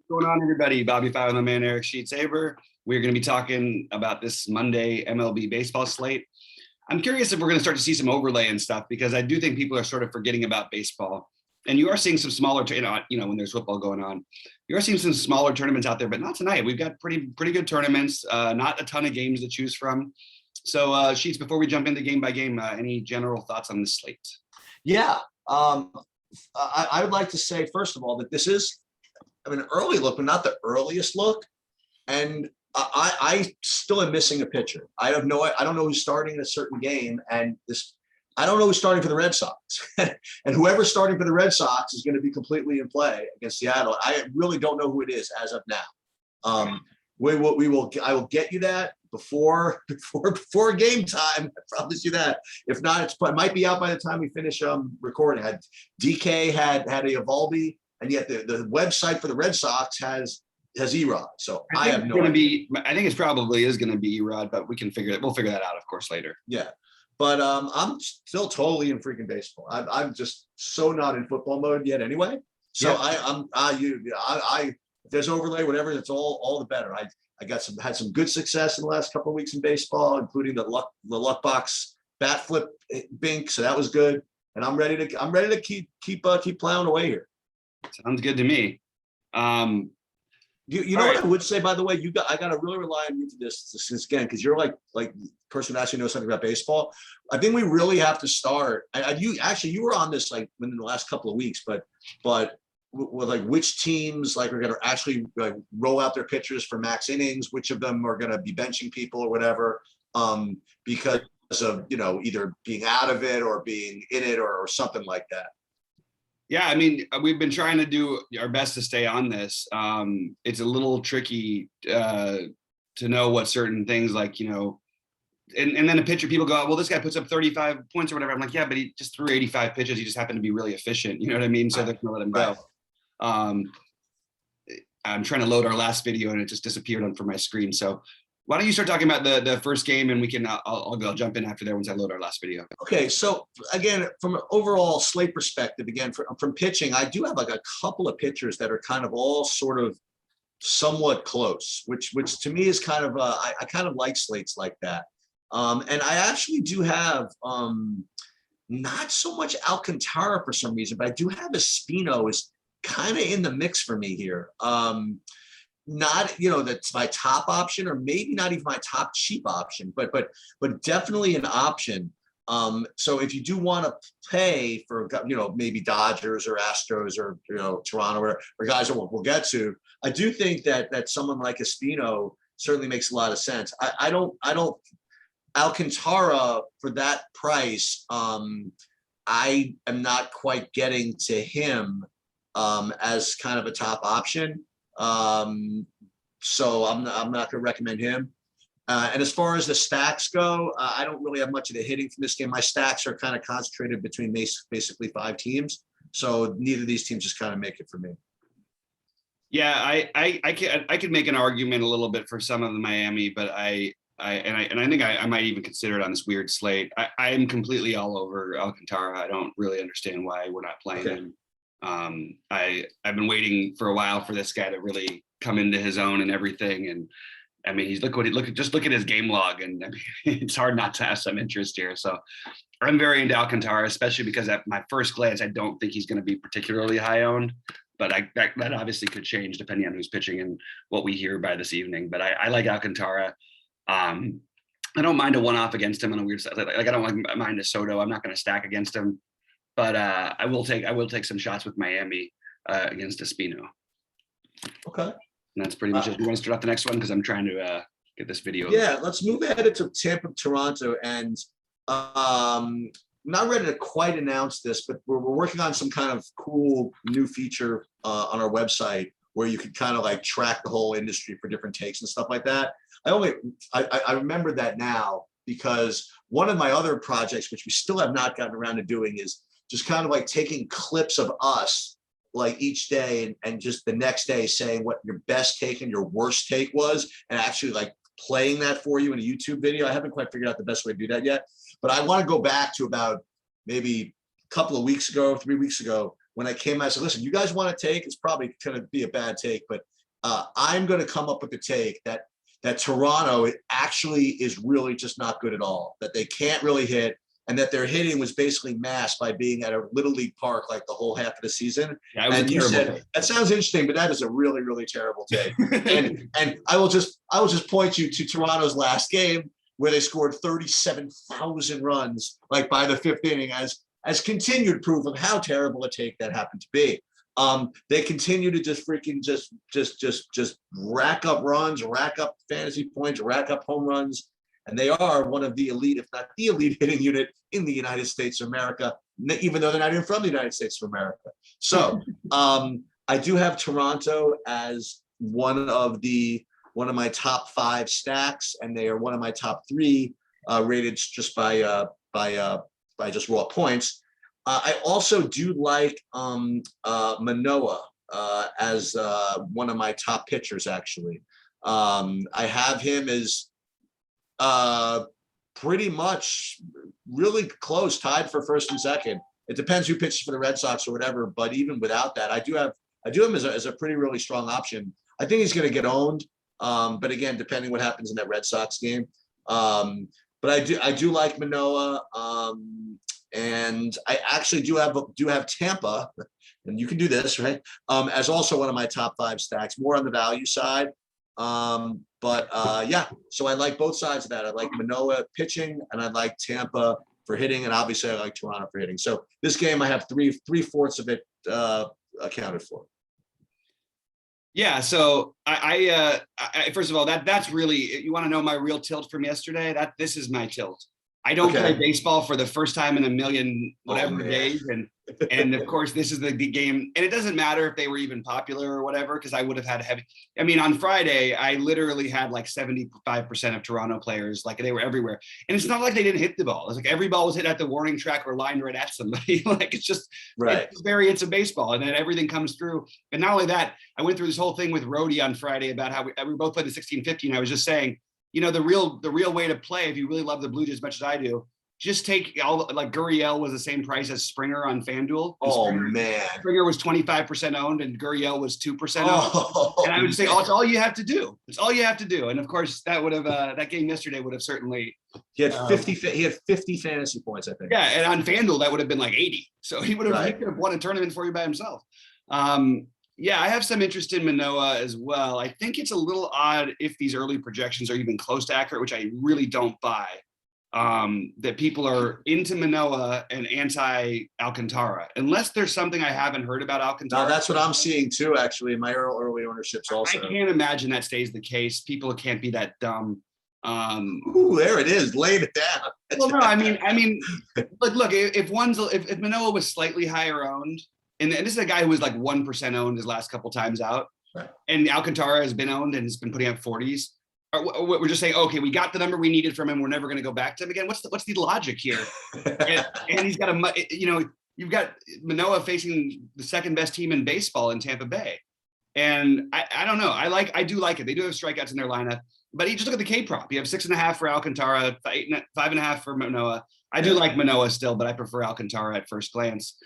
What's going on, everybody? BobbyFi and the man Eric Sheets We're going to be talking about this Monday MLB baseball slate. I'm curious if we're going to start to see some overlay and stuff, because I do think people are sort of forgetting about baseball. And you are seeing some smaller, when there's football going on, you are seeing some smaller tournaments out there, but not tonight. We've got pretty good tournaments, not a ton of games to choose from. So, Sheets, before we jump into game by game, any general thoughts on this slate? Yeah, I would like to say, first of all, that this is, an early look, but not the earliest look. And I still am missing a pitcher. I don't know who's starting in a certain game, and I don't know who's starting for the Red Sox. And whoever's starting for the Red Sox is going to be completely in play against Seattle. I really don't know who it is as of now. I will get you that before game time. I promise you that. If not, it might be out by the time we finish recording. DK had a Evaldi, and yet the website for the Red Sox has Erod. So I have no idea. I think it probably is going to be Erod, but we'll figure that out, of course, later. Yeah. But I'm still totally in freaking baseball. I'm just so not in football mode yet anyway. So yeah. If there's overlay, whatever, it's all the better. I had some good success in the last couple of weeks in baseball, including the luck box bat flip bink. So that was good. And I'm ready to keep plowing away here. Sounds good to me. You know what I would say, by the way, I got to really rely on you for this again, because you're like the person who actually knows something about baseball. I think we really have to start. You were on this like within the last couple of weeks, but with like which teams like are going to actually like roll out their pitchers for max innings, which of them are going to be benching people or whatever, because of either being out of it or being in it or something like that. Yeah, we've been trying to do our best to stay on this. It's a little tricky to know what certain things like, and then a pitcher, people go, well, this guy puts up 35 points or whatever. I'm like, yeah, but he just threw 85 pitches. He just happened to be really efficient. You know what I mean? So they're going to let him go. I'm trying to load our last video and it just disappeared from my screen. So why don't you start talking about the first game, and we can I'll jump in after there once I load our last video. Okay, so again, from an overall slate perspective, again from pitching, I do have like a couple of pitchers that are kind of all sort of somewhat close, which to me is kind of I kind of like slates like that. And I actually do have not so much Alcantara for some reason, but I do have Espino is kind of in the mix for me here. Not that's my top option, or maybe not even my top cheap option, but definitely an option. So if you do want to pay for maybe Dodgers or Astros or Toronto or guys that we'll get to, I do think that someone like Espino certainly makes a lot of sense. I don't Alcantara for that price. I am not quite getting to him as kind of a top option. So I'm not going to recommend him. And as far as the stacks go, I don't really have much of the hitting from this game. My stacks are kind of concentrated between basically 5 teams. So neither of these teams just kind of make it for me. Yeah, I could make an argument a little bit for some of the Miami, but I think I might even consider it on this weird slate. I am completely all over Alcantara. I don't really understand why we're not playing him. I've been waiting for a while for this guy to really come into his own and everything. And just look at his game log, and it's hard not to have some interest here. So I'm very into Alcantara, especially because at my first glance, I don't think he's going to be particularly high owned, but that obviously could change depending on who's pitching and what we hear by this evening. But I like Alcantara. I don't mind a one-off against him on a weird side. Like I don't mind a Soto. I'm not going to stack against him. But I will take some shots with Miami against Espino. Okay. And that's pretty much it. You want to start off the next one, because I'm trying to get this video. Yeah, let's move ahead to Tampa, Toronto, and not ready to quite announce this, but we're working on some kind of cool new feature on our website where you could kind of like track the whole industry for different takes and stuff like that. I remember that now because one of my other projects, which we still have not gotten around to doing, is just kind of like taking clips of us like each day and just the next day saying what your best take and your worst take was, and actually like playing that for you in a YouTube video. I haven't quite figured out the best way to do that yet, but I want to go back to about maybe a couple of weeks ago, 3 weeks ago, when I came out, I said, listen, you guys want to take, it's probably going to be a bad take, but I'm going to come up with the take that Toronto actually is really just not good at all, that they can't really hit, and that their hitting was basically masked by being at a Little League park like the whole half of the season. Yeah, it was and a you terrible said, take. that sounds interesting, but that is a really, really terrible take. and I will just point you to Toronto's last game where they scored 37,000 runs, like by the fifth inning, as continued proof of how terrible a take that happened to be. They continue to just freaking just rack up runs, rack up fantasy points, rack up home runs. And they are one of the elite, if not the elite hitting unit in the United States of America, even though they're not even from the United States of America. So I do have Toronto as one of my top 5 stacks, and they are one of my top 3 rated just by just raw points. I also do like Manoah as one of my top pitchers, actually. I have him as pretty much really close, tied for first and second. It depends who pitches for the Red Sox or whatever, but even without that, I do have him as a pretty really strong option. I think he's going to get owned, but again, depending what happens in that Red Sox game. But I do like Manoah, and I actually do have Tampa, and you can do this, right? As also one of my top 5 stacks, more on the value side. Yeah, so I like both sides of that. I like Manoah pitching, and I like Tampa for hitting, and obviously I like Toronto for hitting. So this game, I have three-fourths of it accounted for. Yeah, so I first of all, that's really, you want to know my real tilt from yesterday? This is my tilt. I don't play baseball for the first time in a million days, and of course this is the game, and it doesn't matter if they were even popular or whatever, because I would have had heavy. I mean, on Friday I literally had like 75% of Toronto players, like they were everywhere, and it's not like they didn't hit the ball. It's like every ball was hit at the warning track or lined right at somebody. Like it's just right. It's a baseball, and then everything comes through. And not only that, I went through this whole thing with Rhodey on Friday about how we both played the 16-15. I was just saying, you know, the real way to play, if you really love the Blue Jays as much as I do, just take like Gurriel was the same price as Springer on FanDuel. Springer was 25% owned and Gurriel was 2% owned. And I would say, it's all you have to do. It's all you have to do. And of course, that would have that game yesterday would have certainly. He had 50 fantasy points, I think. Yeah, and on FanDuel that would have been like 80. So he could have won a tournament for you by himself. Yeah, I have some interest in Manoah as well. I think it's a little odd if these early projections are even close to accurate, which I really don't buy. That people are into Manoah and anti-Alcantara, unless there's something I haven't heard about Alcantara. No, that's what I'm seeing too, actually, in my early ownerships also. I can't imagine that stays the case. People can't be that dumb. Ooh, there it is, laying it down. Well, no, I mean, look, if Manoah was slightly higher owned, and this is a guy who was like 1% owned his last couple times out, right. And Alcantara has been owned and has been putting up 40s. We're just saying, okay, we got the number we needed from him. We're never going to go back to him again. What's the logic here? and he's got you've got Manoah facing the second best team in baseball in Tampa Bay. And I don't know. I do like it. They do have strikeouts in their lineup, but you just look at the K prop. You have 6.5 for Alcantara, 5.5 for Manoah. I do like Manoah still, but I prefer Alcantara at first glance.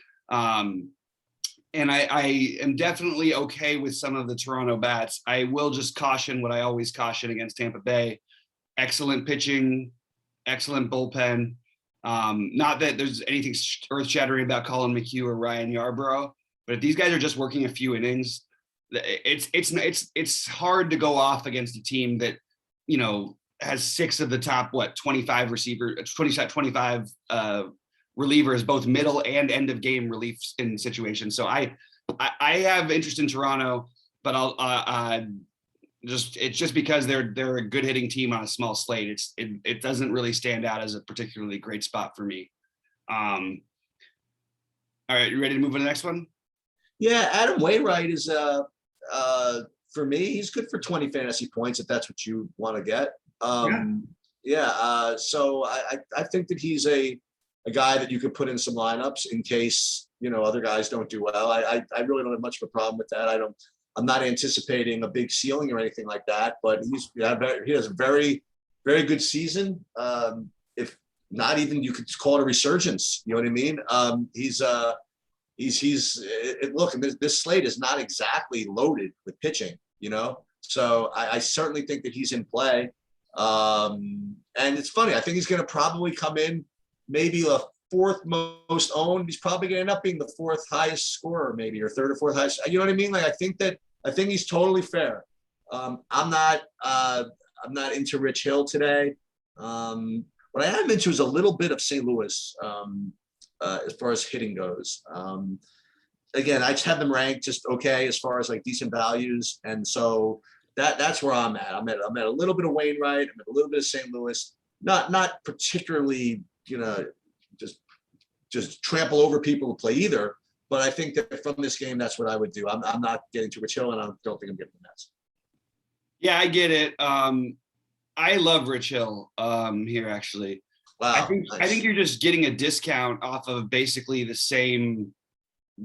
And I am definitely okay with some of the Toronto bats. I will just caution what I always caution against Tampa Bay. Excellent pitching, excellent bullpen. Not that there's anything earth-shattering about Colin McHugh or Ryan Yarbrough, but if these guys are just working a few innings, it's hard to go off against a team that, you know, has 6 of the top 25 relievers, both middle and end of game reliefs in situations. So I have interest in Toronto, but it's just because they're a good hitting team on a small slate. It doesn't really stand out as a particularly great spot for me. All right, you ready to move on to the next one? Yeah, Adam Waywright is for me, he's good for 20 fantasy points if that's what you want to get. So I think that he's a guy that you could put in some lineups in case, you know, other guys don't do well. I really don't have much of a problem with that. I'm not anticipating a big ceiling or anything like that, but he has a very, very good season. If not even, you could call it a resurgence. You know what I mean? Look, this slate is not exactly loaded with pitching, so I certainly think that he's in play. And it's funny, I think he's going to probably come in maybe a fourth most owned. He's probably going to end up being the fourth highest scorer, maybe, or third or fourth highest. You know what I mean? Like, I think he's totally fair. I'm not into Rich Hill today. What I am into is a little bit of St. Louis as far as hitting goes. Again, I just have them ranked just okay as far as like decent values, and so that's where I'm at. I'm at a little bit of Wainwright. I'm at a little bit of St. Louis. Not particularly, just trample over people to play either. But I think that from this game, that's what I would do. I'm not getting to Rich Hill, and I don't think I'm getting the Mets. Yeah, I get it. I love Rich Hill here, actually. Wow, I think you're just getting a discount off of basically the same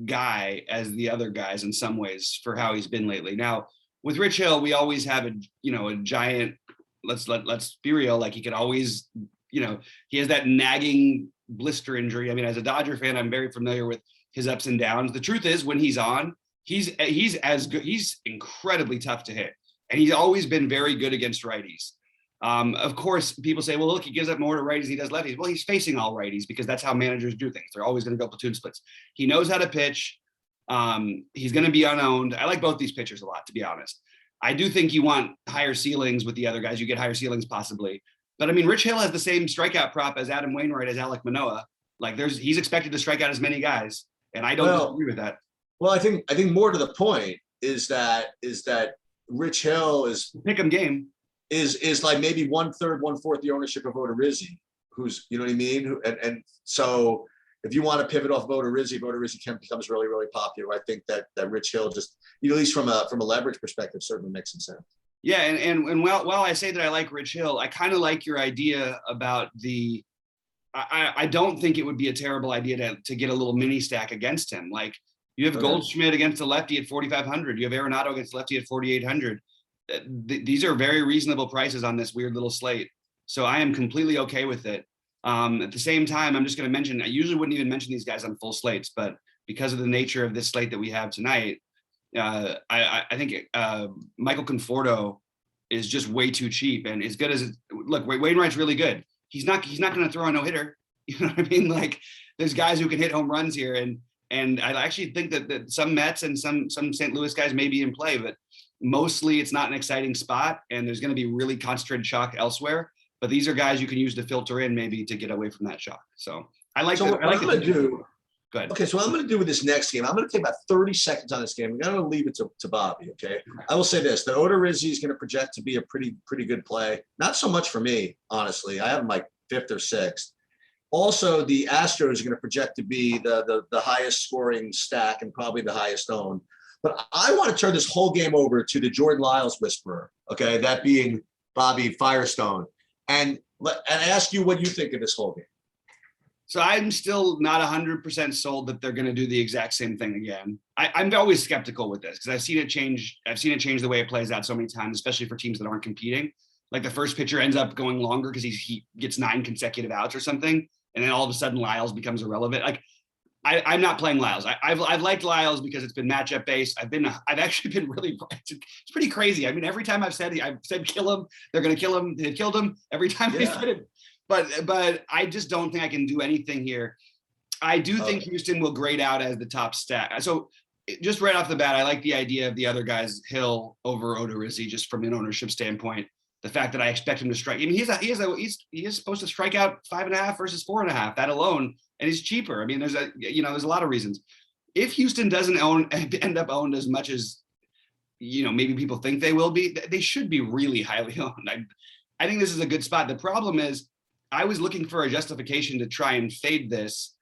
guy as the other guys in some ways for how he's been lately. Now, with Rich Hill, we always have a giant, let's be real, like he could always, he has that nagging blister injury. I mean, as a Dodger fan, I'm very familiar with his ups and downs. The truth is, when he's on, he's as good. He's incredibly tough to hit, and he's always been very good against righties. Of course, people say, well, look, he gives up more to righties than he does lefties. Well, he's facing all righties because that's how managers do things. They're always going to go platoon splits. He knows how to pitch. He's going to be unowned. I like both these pitchers a lot, to be honest. I do think you want higher ceilings with the other guys. You get higher ceilings possibly. But I mean, Rich Hill has the same strikeout prop as Adam Wainwright, as Alek Manoah. Like he's expected to strike out as many guys. And I don't disagree with that. Well, I think more to the point is that Rich Hill is pick 'em game. Is like maybe 1/3, 1/4 the ownership of Odorizzi, who's, you know what I mean? And so if you want to pivot off Odorizzi becomes really, really popular. I think that Rich Hill just, at least from a leverage perspective, certainly makes some sense. Yeah, and while I say that I like Rich Hill, I kind of like your idea about I don't think it would be a terrible idea to get a little mini stack against him. Like you have Goldschmidt against a lefty at 4,500. You have Arenado against lefty at 4,800. These are very reasonable prices on this weird little slate. So I am completely okay with it. At the same time, I'm just going to mention, I usually wouldn't even mention these guys on full slates, but because of the nature of this slate that we have tonight, I think Michael Conforto is just way too cheap. And as good as look, Wainwright's really good. He's not going to throw a no hitter. You know what I mean? Like there's guys who can hit home runs here. And I actually think that some Mets and some St. Louis guys may be in play, but mostly it's not an exciting spot. And there's going to be really concentrated chalk elsewhere. But these are guys you can use to filter in maybe to get away from that chalk. So I like so what I'm going to do. Go ahead. Okay, so what I'm going to do with this next game, I'm going to take about 30 seconds on this game. I'm going to leave it to Bobby, okay? I will say this, that Odorizzi is going to project to be a pretty good play. Not so much for me, honestly. I have him like 5th or 6th. Also, the Astros are going to project to be the highest scoring stack and probably the highest owned. But I want to turn this whole game over to the Jordan Lyles whisperer, okay? That being Bobby Firestone. And ask you what you think of this whole game. So I'm still not 100% sold that they're going to do the exact same thing again. I'm always skeptical with this because I've seen it change the way it plays out so many times, especially for teams that aren't competing. Like the first pitcher ends up going longer because he gets 9 consecutive outs or something, and then all of a sudden Lyles becomes irrelevant. Like I'm not playing Lyles. I've liked Lyles because it's been matchup based. I've actually been really. It's pretty crazy. I mean, every time I've said kill him, they're going to kill him. They killed him every time I said it. But I just don't think I can do anything here. I do think Houston will grade out as the top stack. So just right off the bat, I like the idea of the other guys, Hill over Odorizzi, just from an ownership standpoint. The fact that I expect him to strike. I mean, he is supposed to strike out 5.5 versus 4.5. That alone, and he's cheaper. I mean, there's a lot of reasons. If Houston doesn't end up owned as much as maybe people think they will be, they should be really highly owned. I think this is a good spot. The problem is, I was looking for a justification to try and fade this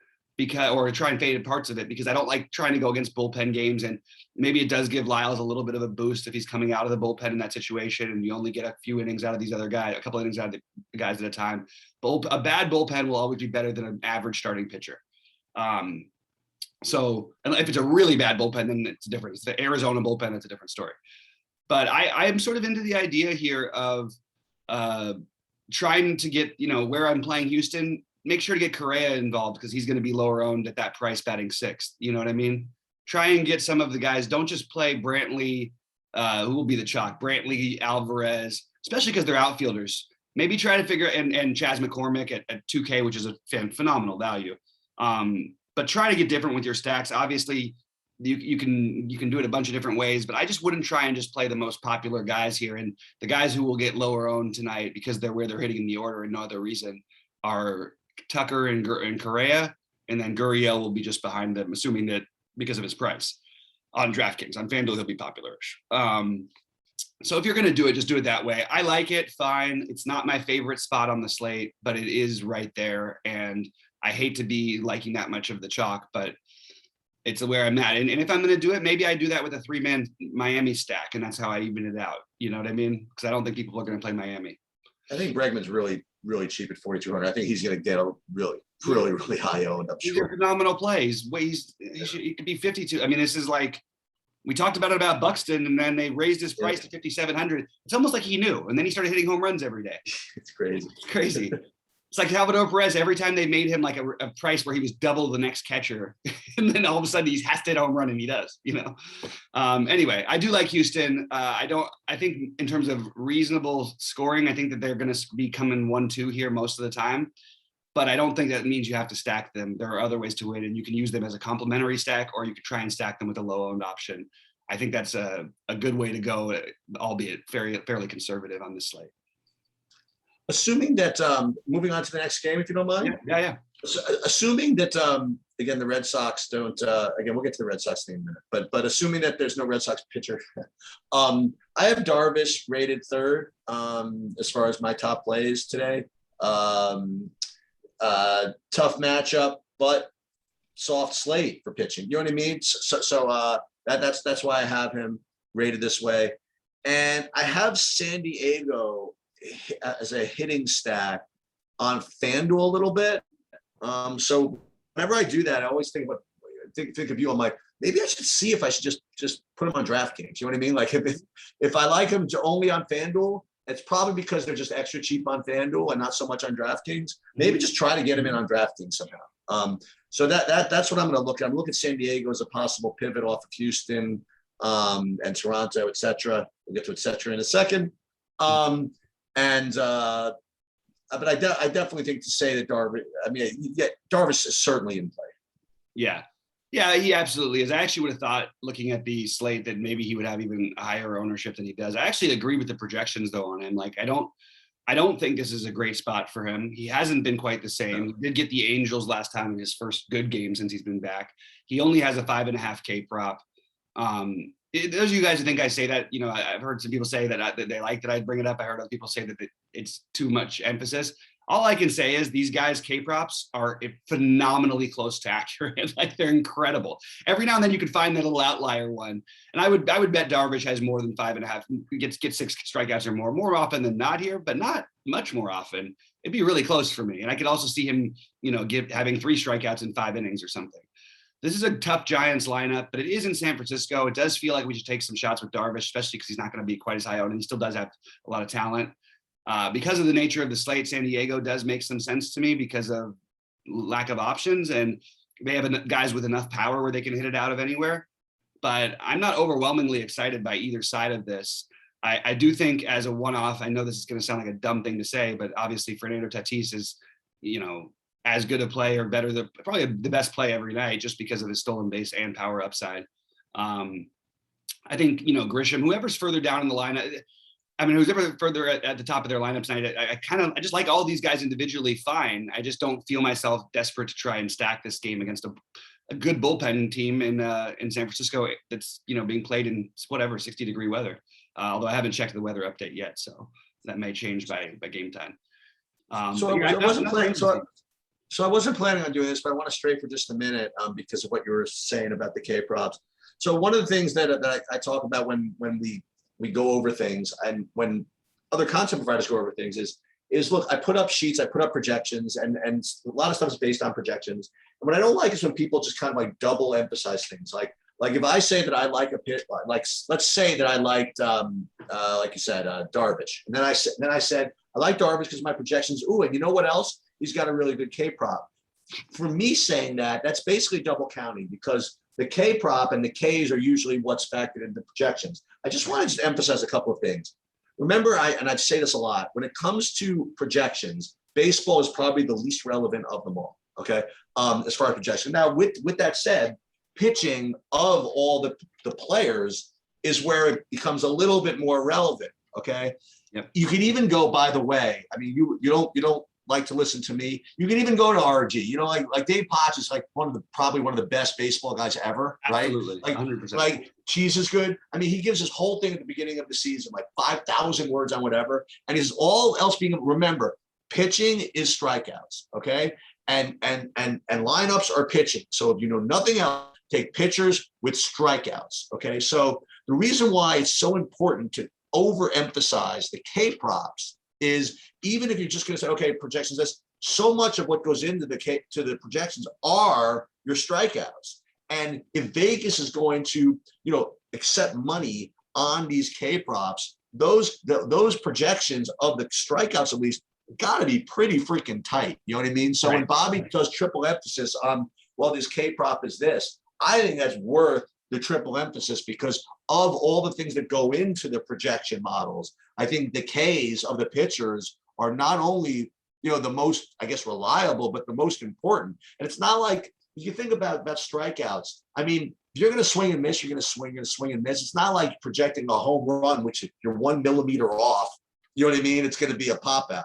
or try and fade parts of it because I don't like trying to go against bullpen games. And maybe it does give Lyles a little bit of a boost if he's coming out of the bullpen in that situation and you only get a few innings out of these other guys, a couple innings out of the guys at a time. But a bad bullpen will always be better than an average starting pitcher. So if it's a really bad bullpen, then it's different. It's the Arizona bullpen, it's a different story. But I am sort of into the idea here of trying to get, where I'm playing Houston, make sure to get Correa involved because he's going to be lower owned at that price batting sixth. You know what I mean? Try and get some of the guys. Don't just play Brantley, who will be the chalk, Brantley, Alvarez, especially because they're outfielders. Maybe try to figure and Chas McCormick at 2K, which is a phenomenal value. But try to get different with your stacks. Obviously, you can do it a bunch of different ways, but I just wouldn't try and just play the most popular guys here. And the guys who will get lower owned tonight because they're where they're hitting in the order and no other reason are Tucker and Correa, and then Gurriel will be just behind them, assuming that because of his price on DraftKings. On FanDuel, he'll be popular-ish. So if you're going to do it, just do it that way. I like it, fine. It's not my favorite spot on the slate, but it is right there. And I hate to be liking that much of the chalk, but it's where I'm at. And if I'm going to do it, maybe I do that with a 3-man Miami stack, and that's how I even it out. You know what I mean? Because I don't think people are going to play Miami. I think Bregman's really, really cheap at 4,200. I think he's going to get a really high owned. He's a phenomenal play. He could be 52. I mean, this is like, we talked about Buxton, and then they raised his price to 5,700. It's almost like he knew, and then he started hitting home runs every day. It's crazy. It's crazy. It's like Salvador Perez. Every time they made him like a price where he was double the next catcher, and then all of a sudden he has to hit a home run, and he does. You know. Anyway, I do like Houston. I think in terms of reasonable scoring, I think that they're going to be coming 1-2 here most of the time. But I don't think that means you have to stack them. There are other ways to win, and you can use them as a complementary stack, or you could try and stack them with a low-owned option. I think that's a good way to go, albeit fairly conservative on this slate. Assuming that, moving on to the next game, if you don't mind. Yeah. So, assuming that, again, the Red Sox don't, again, we'll get to the Red Sox thing in a minute, but assuming that there's no Red Sox pitcher, I have Darvish rated third as far as my top plays today. Tough matchup, but soft slate for pitching. You know what I mean? So that's why I have him rated this way. And I have San Diego as a hitting stack on FanDuel a little bit. So whenever I do that, I always think of you. I'm like, maybe I should see if I should just put him on DraftKings. You know what I mean? Like if I like him only on FanDuel, it's probably because they're just extra cheap on FanDuel and not so much on DraftKings. Maybe just try to get him in on DraftKings somehow. So that's what I'm going to look at. I'm looking at San Diego as a possible pivot off of Houston and Toronto, et cetera. We'll get to et cetera in a second. But I definitely think to say that Darvish is certainly in play. Yeah, he absolutely is. I actually would have thought, looking at the slate, that maybe he would have even higher ownership than he does. I actually agree with the projections though on him. Like I don't think this is a great spot for him. He hasn't been quite the same. He did get the Angels last time in his first good game since he's been back. He only has a 5.5K prop. Those of you guys who think I say that, you know, I've heard some people say that they like that I bring it up. I heard other people say that it's too much emphasis. All I can say is these guys' K props are phenomenally close to accurate. Like they're incredible. Every now and then you could find that little outlier one. And I would bet Darvish has more than 5.5, gets 6 strikeouts or more often than not here, but not much more often. It'd be really close for me. And I could also see him, you know, having 3 strikeouts in 5 innings or something. This is a tough Giants lineup, but it is in San Francisco. It does feel like we should take some shots with Darvish, especially because he's not going to be quite as high owned, and he still does have a lot of talent. Because of the nature of the slate, San Diego does make some sense to me because of lack of options, and they have guys with enough power where they can hit it out of anywhere. But I'm not overwhelmingly excited by either side of this. I do think as a one-off, I know this is going to sound like a dumb thing to say, but obviously Fernando Tatis is, you know, as good a play or better, probably the best play every night just because of his stolen base and power upside. I think, you know, Grisham, whoever's further down in the lineup, I mean, who's ever further at the top of their lineups tonight, I just like all these guys individually fine. I just don't feel myself desperate to try and stack this game against a good bullpen team in San Francisco that's, you know, being played in whatever 60-degree weather. Although I haven't checked the weather update yet, so that may change by game time. So I wasn't planning on doing this, but I want to stray for just a minute because of what you were saying about the K props. So one of the things that I talk about when we go over things and when other content providers go over things is look, I put up sheets, I put up projections, and a lot of stuff is based on projections. And what I don't like is when people just kind of like double emphasize things. Like if I say that I like a pit, like let's say that I liked, like you said, Darvish, and then I said I like Darvish because my projections. Ooh, and you know what else? he's got a really good K prop. For me saying that, that's basically double counting because the K prop and the Ks are usually what's factored into projections. I just want to emphasize a couple of things. Remember, I say this a lot, when it comes to projections, baseball is probably the least relevant of them all, okay, as far as projection. Now, with that said, pitching of all the players is where it becomes a little bit more relevant, okay? Yep. You can even go, by the way, I mean, you don't like to listen to me. You can even go to RG. You know, like Dave Potts is like probably one of the best baseball guys ever, right? Absolutely, Like 100%. Like Cheese is good. I mean, he gives his whole thing at the beginning of the season, like 5,000 words on whatever, and is all else being. Remember, pitching is strikeouts, okay? And lineups are pitching. So if you know nothing else, take pitchers with strikeouts, okay? So the reason why it's so important to overemphasize the K props is even if you're just going to say, okay, projections, this, so much of what goes into the projections are your strikeouts. And if Vegas is going to, accept money on these K props, those projections of the strikeouts, at least, got to be pretty freaking tight. You know what I mean? So when Bobby does triple emphasis on, well, this K prop is this, I think that's worth the triple emphasis because of all the things that go into the projection models. I think the Ks of the pitchers are not only, the most, I guess, reliable, but the most important. And it's not like you think about strikeouts. I mean, if you're going to swing and miss, you're going to swing and miss. It's not like projecting a home run, which if you're 1 millimeter off, you know what I mean? It's going to be a pop out,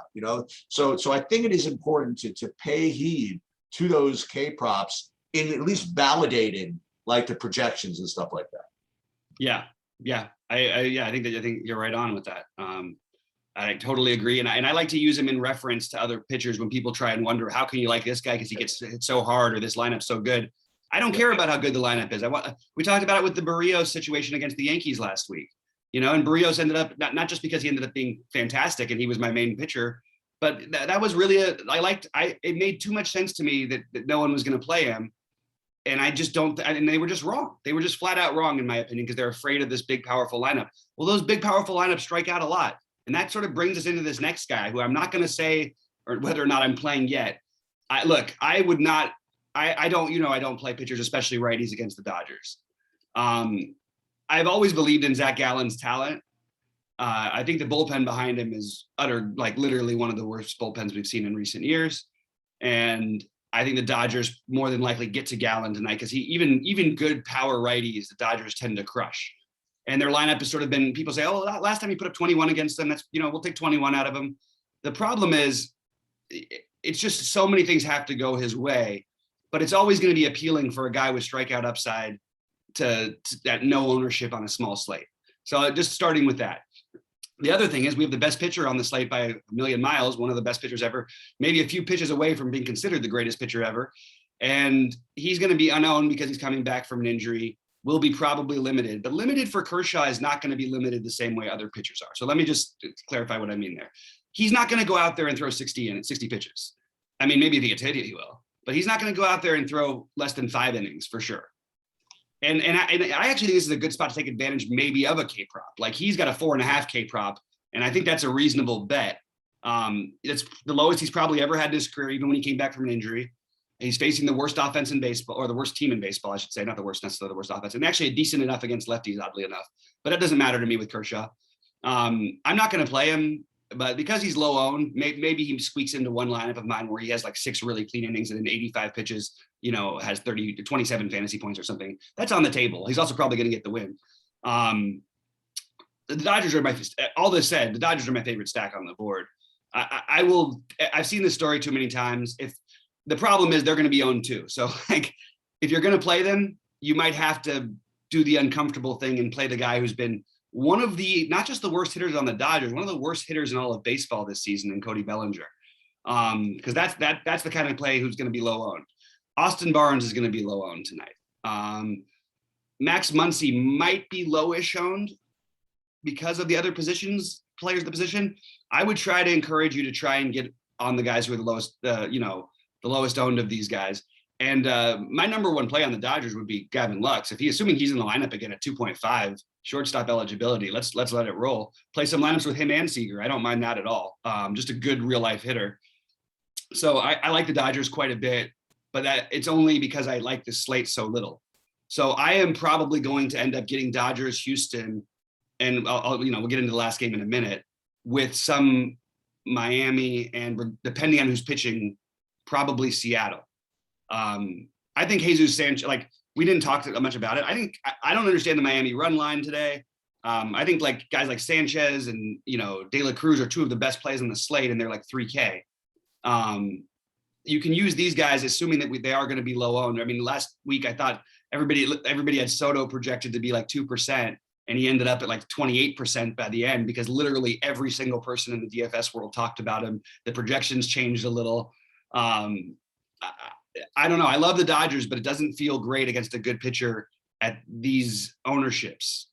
So I think it is important to pay heed to those K props in at least validating like the projections and stuff like that. Yeah. I think you're right on with that. I totally agree. And I like to use him in reference to other pitchers when people try and wonder, how can you like this guy because he gets hit so hard or this lineup's so good? I don't care about how good the lineup is. We talked about it with the Barrios situation against the Yankees last week, and Barrios ended up not just because he ended up being fantastic and he was my main pitcher, but that was really it made too much sense to me that no one was going to play him. And I just don't, and they were just wrong. They were just flat out wrong, in my opinion, because they're afraid of this big, powerful lineup. Well, those big, powerful lineups strike out a lot. And that sort of brings us into this next guy who I'm not going to say or whether or not I'm playing yet. I don't play pitchers, especially righties against the Dodgers. I've always believed in Zack Allen's talent. I think the bullpen behind him is literally one of the worst bullpens we've seen in recent years. And I think the Dodgers more than likely get to Gallen tonight because even good power righties, the Dodgers tend to crush. And their lineup has sort of been, people say, oh, last time he put up 21 against them, that's, we'll take 21 out of him. The problem is it's just so many things have to go his way, but it's always going to be appealing for a guy with strikeout upside to that no ownership on a small slate. So just starting with that. The other thing is we have the best pitcher on the slate by a million miles, one of the best pitchers ever, maybe a few pitches away from being considered the greatest pitcher ever. And he's going to be unowned because he's coming back from an injury, will be probably limited. But limited for Kershaw is not going to be limited the same way other pitchers are. So let me just clarify what I mean there. He's not going to go out there and throw 60 pitches. I mean, maybe if he gets hit, he will. But he's not going to go out there and throw less than 5 innings for sure. And I actually think this is a good spot to take advantage maybe of a K prop. Like he's got a 4.5 K prop, and I think that's a reasonable bet. It's the lowest he's probably ever had in his career, even when he came back from an injury. He's facing the worst offense in baseball, or the worst team in baseball, I should say, not the worst, necessarily the worst offense, and actually a decent enough against lefties, oddly enough. But that doesn't matter to me with Kershaw. I'm not going to play him, but because he's low owned, maybe he squeaks into one lineup of mine where he has like 6 really clean innings and in 85 pitches, has 30 to 27 fantasy points or something. That's on the table. He's also probably going to get the win. The Dodgers are all this said, the Dodgers are my favorite stack on the board. I've seen this story too many times. If the problem is they're going to be owned too. So like, if you're going to play them, you might have to do the uncomfortable thing and play the guy who's been one of the, not just the worst hitters on the Dodgers, one of the worst hitters in all of baseball this season in Cody Bellinger. Because that's the kind of play who's going to be low owned. Austin Barnes is going to be low owned tonight. Max Muncy might be lowish owned because of the other players of the position. I would try to encourage you to try and get on the guys who are the lowest, the lowest owned of these guys. And my number one play on the Dodgers would be Gavin Lux. Assuming he's in the lineup again at 2.5, shortstop eligibility, let's let it roll. Play some lineups with him and Seager. I don't mind that at all. Just a good real life hitter. So I like the Dodgers quite a bit, but that it's only because I like the slate so little. So I am probably going to end up getting Dodgers, Houston, and we'll get into the last game in a minute with some Miami, and depending on who's pitching, probably Seattle. I think Jesus Sanchez, like we didn't talk much about it. I don't understand the Miami run line today. I think like guys like Sanchez and De La Cruz are two of the best plays on the slate, and they're like 3K. You can use these guys assuming that they are going to be low owned. I mean, last week I thought everybody had Soto projected to be like 2%, and he ended up at like 28% by the end because literally every single person in the DFS world talked about him. The projections changed a little. I don't know. I love the Dodgers, but it doesn't feel great against a good pitcher at these ownerships.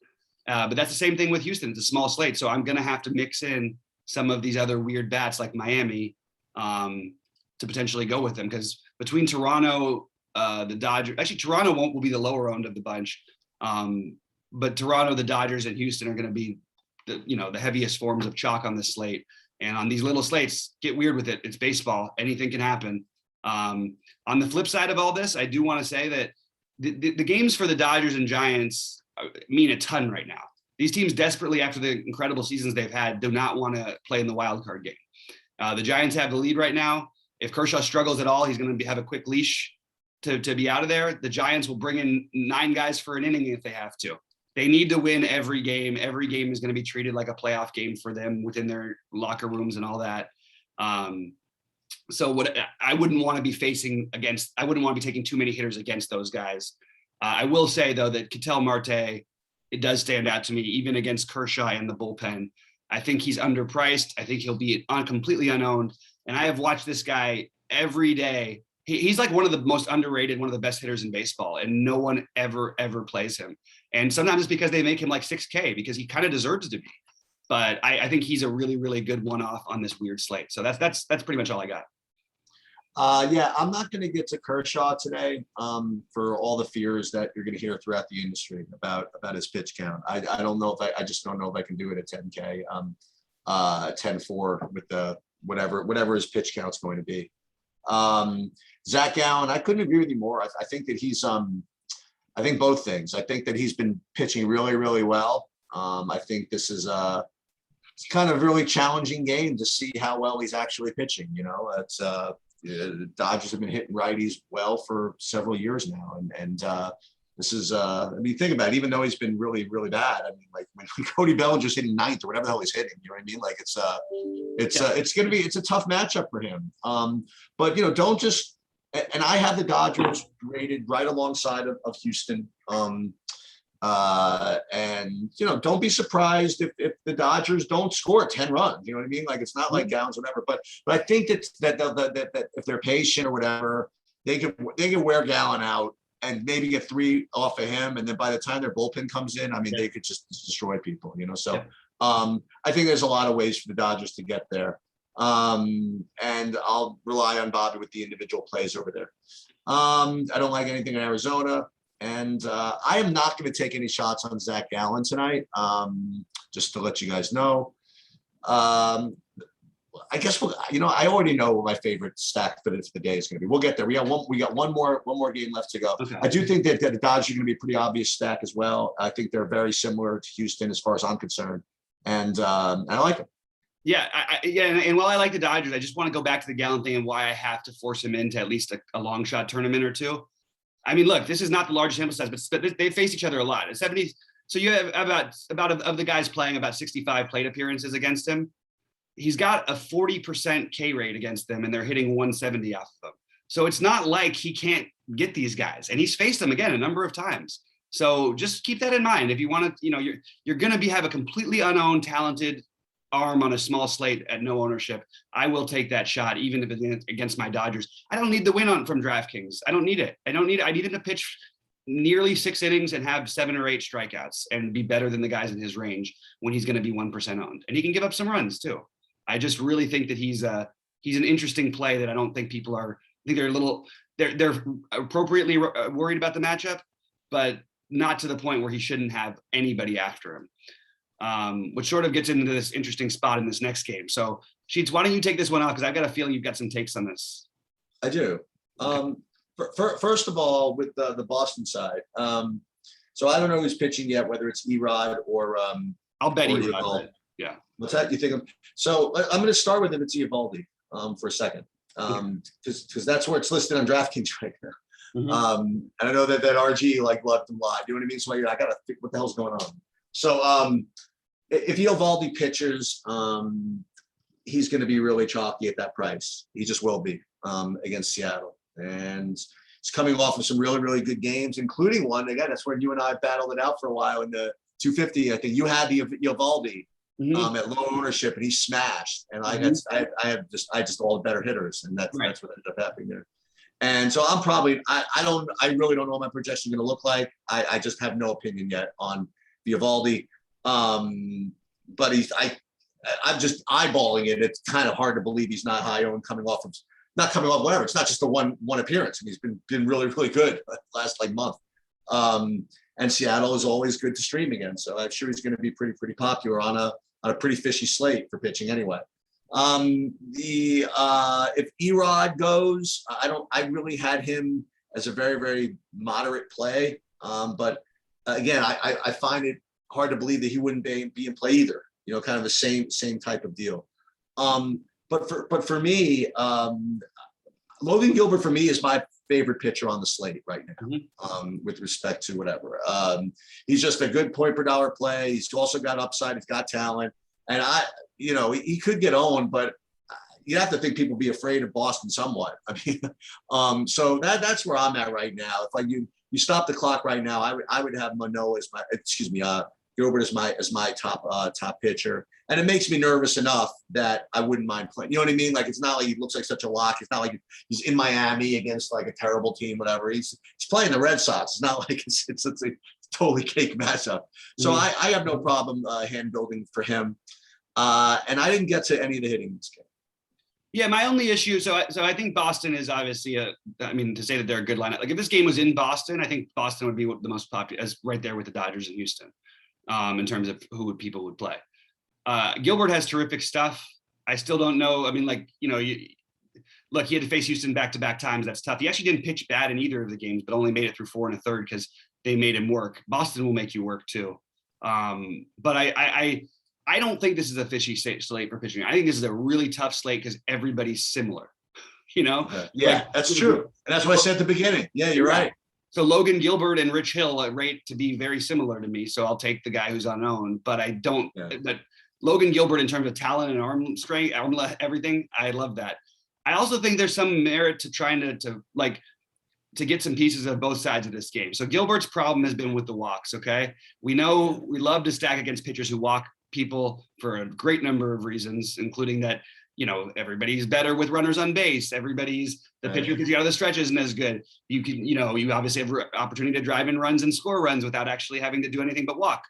But that's the same thing with Houston. It's a small slate, so I'm going to have to mix in some of these other weird bats like Miami to potentially go with them, because between Toronto, the Dodgers, actually Toronto will be the lower owned of the bunch, but Toronto, the Dodgers, and Houston are going to be the heaviest forms of chalk on this slate. And on these little slates, get weird with it. It's baseball. Anything can happen. On the flip side of all this, I do want to say that the games for the Dodgers and Giants mean a ton right now. These teams desperately, after the incredible seasons they've had, do not want to play in the wild card game. The Giants have the lead right now. If Kershaw struggles at all, he's going to have a quick leash to be out of there. The Giants will bring in 9 guys for an inning if they have to. They need to win every game. Every game is going to be treated like a playoff game for them within their locker rooms and all that. So what I wouldn't want to be I wouldn't want to be taking too many hitters against those guys. I will say, though, that Ketel Marte, it does stand out to me, even against Kershaw and the bullpen. I think he's underpriced. I think he'll be completely unowned. And I have watched this guy every day. He's like one of the most underrated, one of the best hitters in baseball, and no one ever plays him. And sometimes it's because they make him like 6K because he kind of deserves to be. But I think he's a really, really good one-off on this weird slate. So that's pretty much all I got. Yeah, I'm not going to get to Kershaw today for all the fears that you're going to hear throughout the industry about his pitch count. I don't know if I just don't know if I can do it at 10K, 10-4 with the whatever his pitch count's going to be. Zack Allen, I couldn't agree with you more. I think that he's I think both things. I think that he's been pitching really, really well. I think this is it's kind of really challenging game to see how well he's actually pitching. It's the Dodgers have been hitting righties well for several years now, and this is I mean, think about it. Even though he's been really, really bad, I mean, like when Cody Bellinger's hitting 9th or whatever the hell he's hitting, you know what I mean? Like it's a tough matchup for him. But don't just. And I have the Dodgers rated right alongside of Houston. And don't be surprised if the Dodgers don't score 10 runs. You know what I mean? Like it's not like Gallons, whatever. But I think that if they're patient or whatever, they can wear Gallon out and maybe get 3 off of him. And then by the time their bullpen comes in, I mean, they could just destroy people. So I think there's a lot of ways for the Dodgers to get there. And I'll rely on Bobby with the individual plays over there. I don't like anything in Arizona. And I am not going to take any shots on Zack Allen tonight, just to let you guys know. I guess I already know what my favorite stack for the day is going to be. We'll get there. We got one more game left to go. Okay. I do think that the Dodgers are going to be a pretty obvious stack as well. I think they're very similar to Houston as far as I'm concerned, and I like them. Yeah, and while I like the Dodgers, I just want to go back to the Gallen thing and why I have to force him into at least a long shot tournament or two. I mean, look, this is not the largest sample size, but they face each other a lot. At 70, so you have about of the guys playing about 65 plate appearances against him. He's got a 40% K rate against them, and they're hitting 170 off of them. So it's not like he can't get these guys, and he's faced them again a number of times. So just keep that in mind. If you want to, you're going to have a completely unowned, talented arm on a small slate at no ownership. I will take that shot, even if it's against my Dodgers. I don't need the win from DraftKings. I don't need it. I need him to pitch nearly 6 innings and have 7 or 8 strikeouts and be better than the guys in his range when he's going to be 1% owned. And he can give up some runs too. I just really think that he's an interesting play that I don't think people are. I think they're appropriately worried about the matchup, but not to the point where he shouldn't have anybody after him. which sort of gets into this interesting spot in this next game. So Sheets, why don't you take this one out? Because I've got a feeling you've got some takes on this. I do. First of all, with the Boston side, so I don't know who's pitching yet, whether it's Erod or I'll bet or Erod. Yeah. What's that? You think? So I'm going to start with if it's Eovaldi for a second, because that's where it's listed on DraftKings right now. And I know that RG like left him live. You know what I mean? So I got to think what the hell's going on. So if Eovaldi pitches, he's going to be really chalky at that price. He just will be against Seattle. And he's coming off of some really, really good games, including one. Again, that's where you and I battled it out for a while in the 250. I think you had the Eovaldi at low ownership, and he smashed. And I just all the better hitters, and that's what ended up happening there. And so I'm probably I really don't know what my projection is going to look like. I just have no opinion yet on Eovaldi. But I'm just eyeballing it. It's kind of hard to believe he's not high owned not coming off whatever. It's not just the one appearance. And he's been really, really good last month. And Seattle is always good to stream again. So I'm sure he's going to be pretty popular on a pretty fishy slate for pitching anyway. If Erod goes, I really had him as a very, very moderate play. But again, I find it hard to believe that he wouldn't be in play either. Kind of the same type of deal. But for me, Logan Gilbert for me is my favorite pitcher on the slate right now, with respect to whatever. He's just a good point per dollar play. He's also got upside. He's got talent, and he could get owned, but you have to think people be afraid of Boston somewhat. I mean, so that's where I'm at right now. If you stop the clock right now, I would have Manoah as Gilbert is my top pitcher, and it makes me nervous enough that I wouldn't mind playing. You know what I mean? Like, it's not like he looks like such a lock. It's not like he's in Miami against like a terrible team, whatever. He's playing the Red Sox. It's not like it's a totally cake matchup. So I have no problem hand building for him. And I didn't get to any of the hitting in this game. Yeah, my only issue. So I think Boston is obviously to say that they're a good lineup. Like, if this game was in Boston, I think Boston would be the most popular, as right there with the Dodgers and Houston. In terms of who people would play. Gilbert has terrific stuff. I still don't know. I mean, look, he had to face Houston back-to-back times. That's tough. He actually didn't pitch bad in either of the games, but only made it through 4 1/3 because they made him work. Boston will make you work too. But I don't think this is a fishy slate for pitching. I think this is a really tough slate because everybody's similar. Yeah, that's true. And that's what I said at the beginning. Yeah, you're right. So Logan Gilbert and Rich Hill rate to be very similar to me. So I'll take the guy who's unowned, but I don't. But Logan Gilbert, in terms of talent and arm strength, everything, I love that. I also think there's some merit to trying to get some pieces of both sides of this game. So Gilbert's problem has been with the walks. Okay, we know we love to stack against pitchers who walk people for a great number of reasons, including that. Everybody's better with runners on base. The pitcher gets you out of the stretch isn't as good. You can, you obviously have opportunity to drive in runs and score runs without actually having to do anything but walk.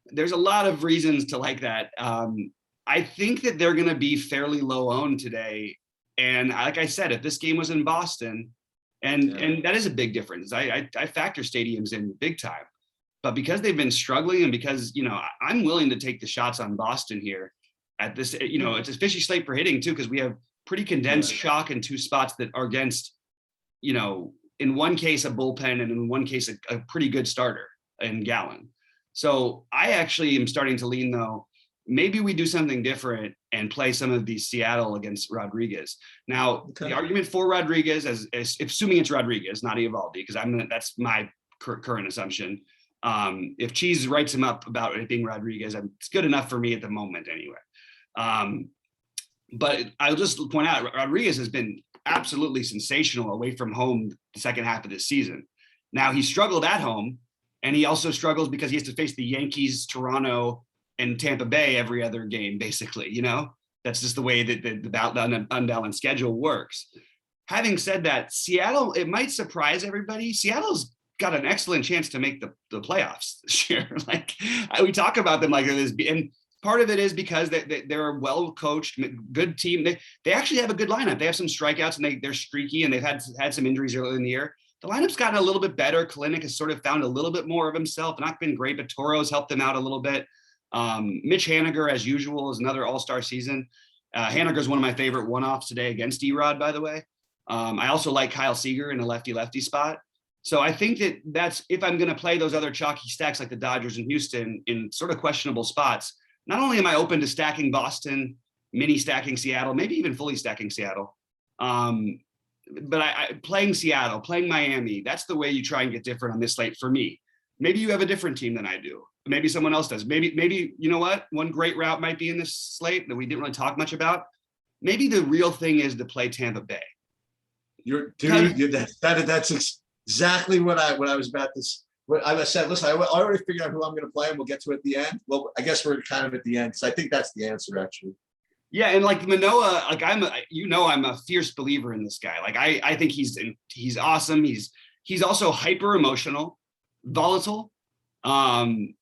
There's a lot of reasons to like that. I think that they're going to be fairly low owned today. And like I said, if this game was in Boston, and that is a big difference. I factor stadiums in big time, but because they've been struggling and because, I'm willing to take the shots on Boston here. At this, it's a fishy slate for hitting too, because we have pretty condensed chalk in 2 spots that are against, in one case a bullpen and in one case a pretty good starter in Gallen. So I actually am starting to lean though, maybe we do something different and play some of these Seattle against Rodriguez. Now, the argument for Rodriguez, as assuming it's Rodriguez, not Eovaldi, because that's my current assumption. If Cheese writes him up about it being Rodriguez, it's good enough for me at the moment anyway. But I'll just point out, Rodriguez has been absolutely sensational away from home the second half of this season. Now, he struggled at home, and he also struggles because he has to face the Yankees, Toronto, and Tampa Bay every other game, basically. That's just the way that the unbalanced schedule works. Having said that, Seattle, it might surprise everybody. Seattle's got an excellent chance to make the playoffs this year. We talk about them like this, and part of it is because they're a well-coached, good team. They actually have a good lineup. They have some strikeouts and they're streaky, and they've had some injuries early in the year. The lineup's gotten a little bit better. Kalinick has sort of found a little bit more of himself. Not been great, but Toro's helped them out a little bit. Mitch Haniger, as usual, is another all-star season. Haniger is one of my favorite one-offs today against Erod, by the way. I also like Kyle Seager in a lefty-lefty spot. So I think that's if I'm going to play those other chalky stacks like the Dodgers and Houston in sort of questionable spots, not only am I open to stacking Boston, mini stacking Seattle, maybe even fully stacking Seattle, but playing Seattle, playing Miami, that's the way you try and get different on this slate for me. Maybe you have a different team than I do. Maybe someone else does. Maybe you know what? One great route might be in this slate that we didn't really talk much about. Maybe the real thing is to play Tampa Bay. That's exactly what I was about to. What I said. Listen, I already figured out who I'm going to play, and we'll get to it at the end. Well, I guess we're kind of at the end because I think that's the answer, actually. Yeah, and like Manoah, like I'm a fierce believer in this guy. Like I think he's awesome. He's also hyper emotional, volatile, and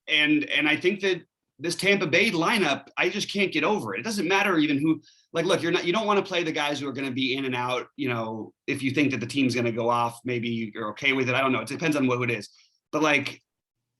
I think that this Tampa Bay lineup, I just can't get over it. It doesn't matter even who. Like, look, you don't want to play the guys who are going to be in and out. You know, if you think that the team's going to go off, maybe you're okay with it. I don't know. It depends on what it is. But like,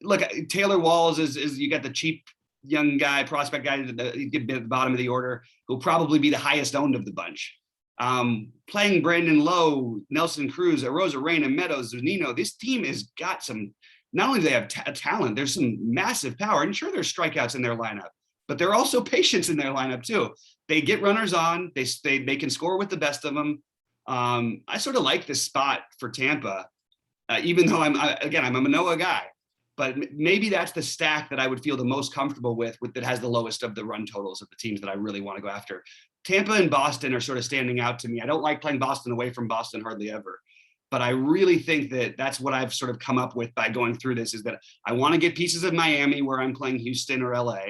look, Taylor Walls is you got the cheap young guy, prospect guy at the bottom of the order, who'll probably be the highest owned of the bunch. Playing Brandon Lowe, Nelson Cruz, Arozarena, Meadows, Zunino. This team has got some. Not only do they have talent, there's some massive power. And sure, there's strikeouts in their lineup, but there are also patience in their lineup too. They get runners on. They can score with the best of them. I sort of like this spot for Tampa, even though I'm a Manoah guy. But maybe that's the stack that I would feel the most comfortable with that has the lowest of the run totals of the teams that I really want to go after. Tampa and Boston are sort of standing out to me. I don't like playing Boston away from Boston hardly ever. But I really think that that's what I've sort of come up with by going through this is that I want to get pieces of Miami where I'm playing Houston or LA.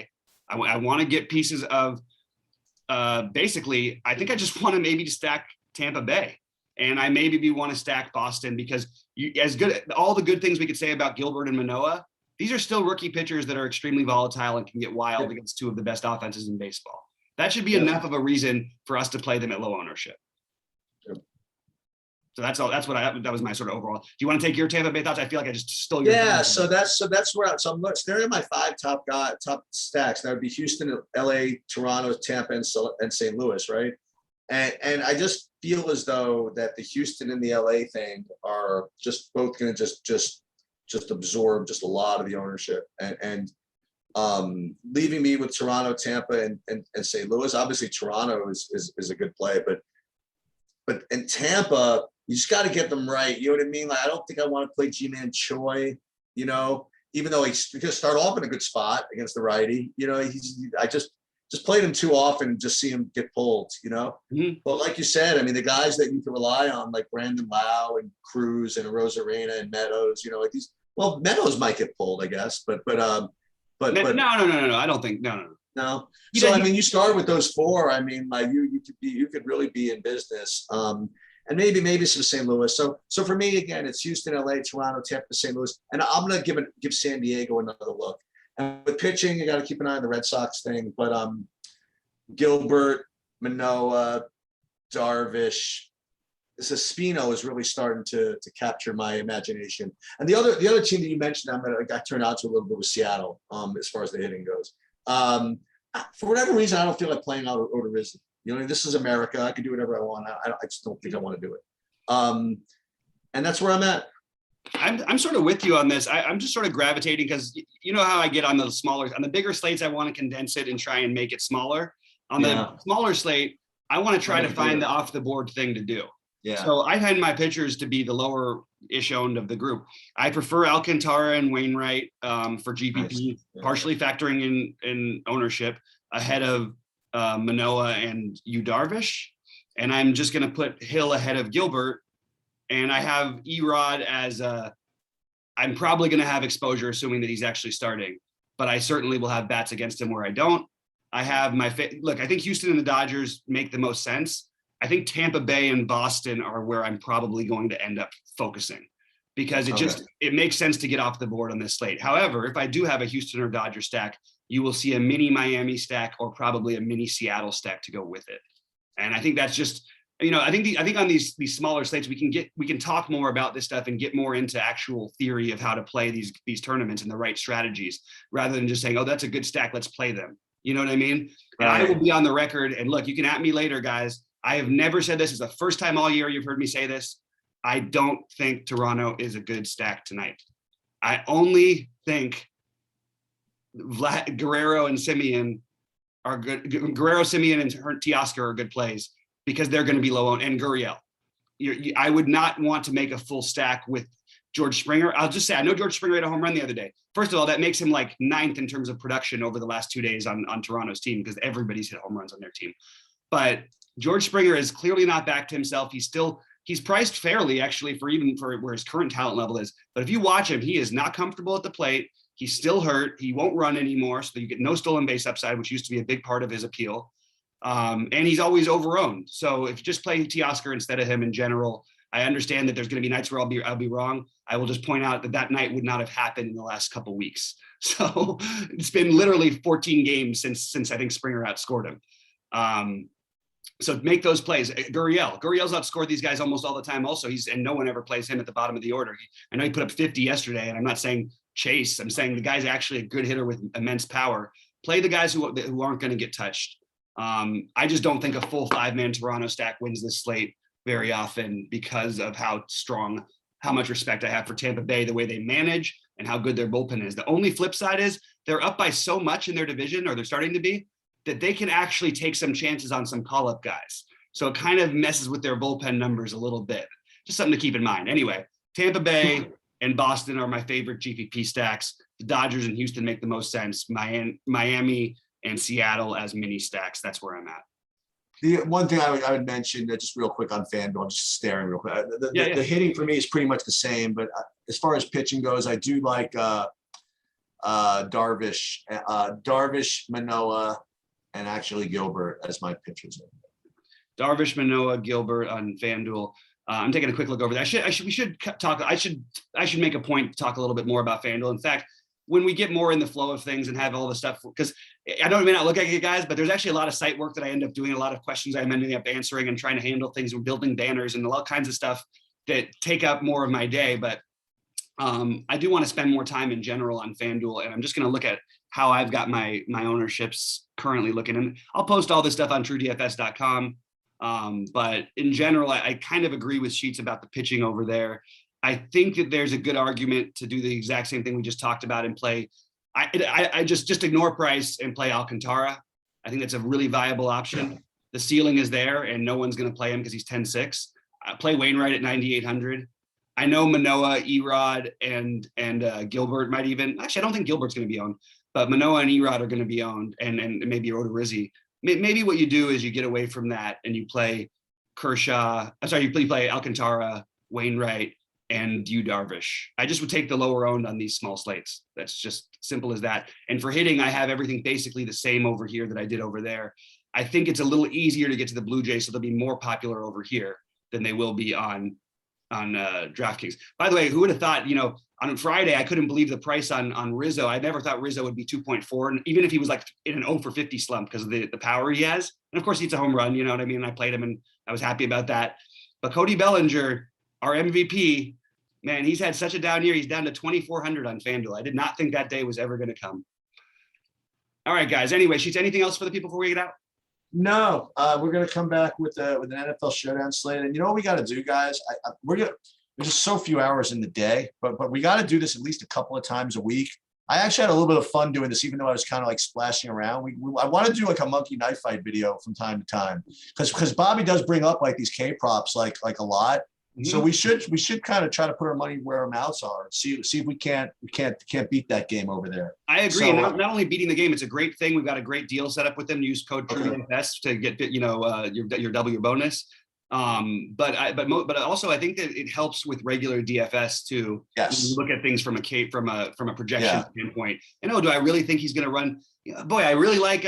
I want to get pieces of basically, I think I just want to maybe stack Tampa Bay. And I maybe want to stack Boston because all the good things we could say about Gilbert and Manoah, these are still rookie pitchers that are extremely volatile and can get wild against two of the best offenses in baseball. That should be enough of a reason for us to play them at low ownership. So that's all. That was my sort of overall. Do you want to take your Tampa Bay thoughts? I feel like I just stole your. Yeah. So that's where I'm staring at my five top stacks. That would be Houston, LA, Toronto, Tampa, and St. Louis, right? And I just feel as though that the Houston and the LA thing are just both going to just absorb just a lot of the ownership and leaving me with Toronto, Tampa, and St. Louis. Obviously, Toronto is a good play, but in Tampa, you just got to get them right. You know what I mean? Like, I don't think I want to play G-Man Choi, you know, even though he's going to start off in a good spot against the righty. You know, I just played him too often and just see him get pulled, you know. Mm-hmm. But like you said, I mean, the guys that you can rely on, like Brandon Lau and Cruz and Arozarena and Meadows, you know, like these. Well, Meadows might get pulled, I guess, but no. I don't think no. So I mean, you start with those four. I mean, like you could really be in business. And maybe some St. Louis. So for me, again, it's Houston, LA, Toronto, Tampa, St. Louis, and I'm gonna give San Diego another look. And with pitching, you got to keep an eye on the Red Sox thing. But Gilbert, Manoah, Darvish, Espino is really starting to capture my imagination. And the other team that you mentioned, I got turned on to a little bit was Seattle, as far as the hitting goes. For whatever reason, I don't feel like playing out Odorizzi. You know, this is America. I can do whatever I want. I just don't think I want to do it. And that's where I'm at. I'm sort of with you on this. I'm just sort of gravitating because you know how I get on the bigger slates. I want to condense it and try and make it smaller. On the smaller slate, I want to try to find the off the board thing to do. Yeah. So I find my pitchers to be the lower-ish owned of the group. I prefer Alcantara and Wainwright for GPP, partially factoring in ownership ahead of Manoah and Yu Darvish. And I'm just going to put Hill ahead of Gilbert. And I have Erod as I'm probably going to have exposure, assuming that he's actually starting. But I certainly will have bats against him where I don't. I have look, I think Houston and the Dodgers make the most sense. I think Tampa Bay and Boston are where I'm probably going to end up focusing because it makes sense to get off the board on this slate. However, if I do have a Houston or Dodger stack, you will see a mini Miami stack or probably a mini Seattle stack to go with it. And I think that's just, I think on these smaller slates, we can talk more about this stuff and get more into actual theory of how to play these tournaments and the right strategies, rather than just saying, oh, that's a good stack, let's play them. You know what I mean? And I will be on the record, and look, you can at me later, guys. I have never said this. It's the first time all year you've heard me say this. I don't think Toronto is a good stack tonight. I only think Guerrero and Simeon are good. Guerrero, Simeon, and Teoscar are good plays because they're going to be low owned, and Gurriel. I would not want to make a full stack with George Springer. I'll just say, I know George Springer had a home run the other day. First of all, that makes him like 9th in terms of production over the last 2 days on Toronto's team, because everybody's hit home runs on their team. But George Springer is clearly not back to himself. He's priced fairly, actually, for where his current talent level is. But if you watch him, he is not comfortable at the plate. He's still hurt. He won't run anymore. So you get no stolen base upside, which used to be a big part of his appeal. And he's always over-owned. So if you just play Teoscar instead of him in general, I understand that there's going to be nights where I'll be wrong. I will just point out that night would not have happened in the last couple of weeks. So it's been literally 14 games since I think Springer outscored him. So make those plays. Gurriel's outscored these guys almost all the time. Also, and no one ever plays him at the bottom of the order. I know he put up 50 yesterday, and I'm not saying chase. I'm saying the guy's actually a good hitter with immense power. Play the guys who aren't going to get touched. I just don't think a full 5-man Toronto stack wins this slate very often because of how much respect I have for Tampa Bay, the way they manage and how good their bullpen is. The only flip side is they're up by so much in their division, or they're starting to be, that they can actually take some chances on some call-up guys. So it kind of messes with their bullpen numbers a little bit. Just something to keep in mind. Anyway, Tampa Bay and Boston are my favorite GPP stacks. The Dodgers and Houston make the most sense. Miami and Seattle as mini stacks. That's where I'm at. The one thing I would mention, just real quick on FanDuel, I'm just staring real quick. The hitting for me is pretty much the same, but as far as pitching goes, I do like Darvish, Manoah, and actually Gilbert as my pitchers. Darvish, Manoah, Gilbert on FanDuel. I'm taking a quick look over that. I should make a point to talk a little bit more about FanDuel. In fact, when we get more in the flow of things and have all the stuff, because I know it may not look like it, guys, but there's actually a lot of site work that I end up doing, a lot of questions I'm ending up answering and trying to handle things and building banners and all kinds of stuff that take up more of my day. But I do want to spend more time in general on FanDuel, and I'm just going to look at how I've got my ownerships currently looking. And I'll post all this stuff on truedfs.com. But in general, I kind of agree with Sheets about the pitching over there. I think that there's a good argument to do the exact same thing we just talked about and play. I just ignore Price and play Alcantara. I think that's a really viable option. The ceiling is there, and no one's going to play him because he's 10-6. Play Wainwright at 9,800. I know Manoah, Erod, and Gilbert might even. Actually, I don't think Gilbert's going to be owned, but Manoah and Erod are going to be owned, and maybe Odorizzi. Maybe what you do is you get away from that and you play Kershaw. I'm sorry, you play Alcantara, Wainwright, and Darvish. I just would take the lower owned on these small slates. That's just simple as that. And for hitting, I have everything basically the same over here that I did over there. I think it's a little easier to get to the Blue Jays, so they'll be more popular over here than they will be on DraftKings. By the way, who would have thought, on Friday, I couldn't believe the price on Rizzo. I never thought Rizzo would be 2.4, and even if he was like in an 0 for 50 slump because of the power he has. And of course, he's a home run, you know what I mean? I played him and I was happy about that. But Cody Bellinger, our MVP, man, he's had such a down year. He's down to 2,400 on FanDuel. I did not think that day was ever going to come. All right, guys. Anyway, Sheets, anything else for the people before we get out? No, we're going to come back with an NFL showdown slate. And you know what we got to do, guys? There's just so few hours in the day, but we got to do this at least a couple of times a week. I actually had a little bit of fun doing this, even though I was kind of like splashing around. I want to do like a monkey knife fight video from time to time because Bobby does bring up like these K props like a lot. Mm-hmm. So we should kind of try to put our money where our mouths are. See if we can't beat that game over there. I agree. So, not only beating the game, it's a great thing. We've got a great deal set up with them. Use code TrueDFS to get your double bonus. But also I think that it helps with regular DFS too. Yes. You look at things from a projection standpoint. And do I really think he's going to run? Boy, I really like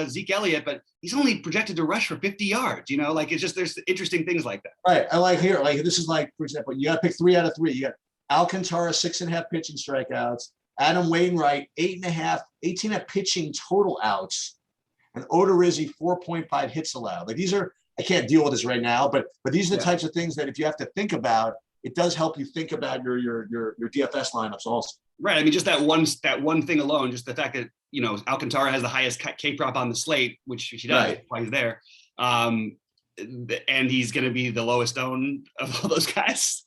Zeke Elliott, but he's only projected to rush for 50 yards. It's just there's interesting things like that. Right. I like here. Like this is like, for example, you got to pick 3 out of 3. You got Alcantara 6.5 pitching strikeouts, Adam Wainwright 18.5 pitching total outs, and Odorizzi 4.5 hits allowed. Like these are I can't deal with this right now, but these are the Yeah. types of things that if you have to think about, it does help you think about your DFS lineups also. Right. I mean, just that one thing alone, just the fact that, you know, Alcantara has the highest K prop on the slate, which she does, Right. why he's there. And he's going to be the lowest owned of all those guys.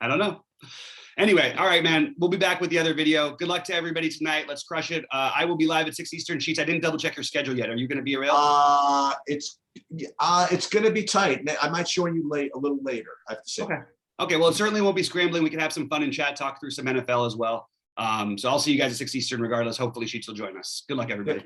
I don't know. Anyway, all right, man. We'll be back with the other video. Good luck to everybody tonight. Let's crush it. I will be live at 6 Eastern. Sheets, I didn't double check your schedule yet. Are you going to be available? It's going to be tight. I might join you a little later, I have to say. Okay. Well, it certainly won't be scrambling. We can have some fun in chat, talk through some NFL as well. So I'll see you guys at 6 Eastern regardless. Hopefully Sheets will join us. Good luck, everybody.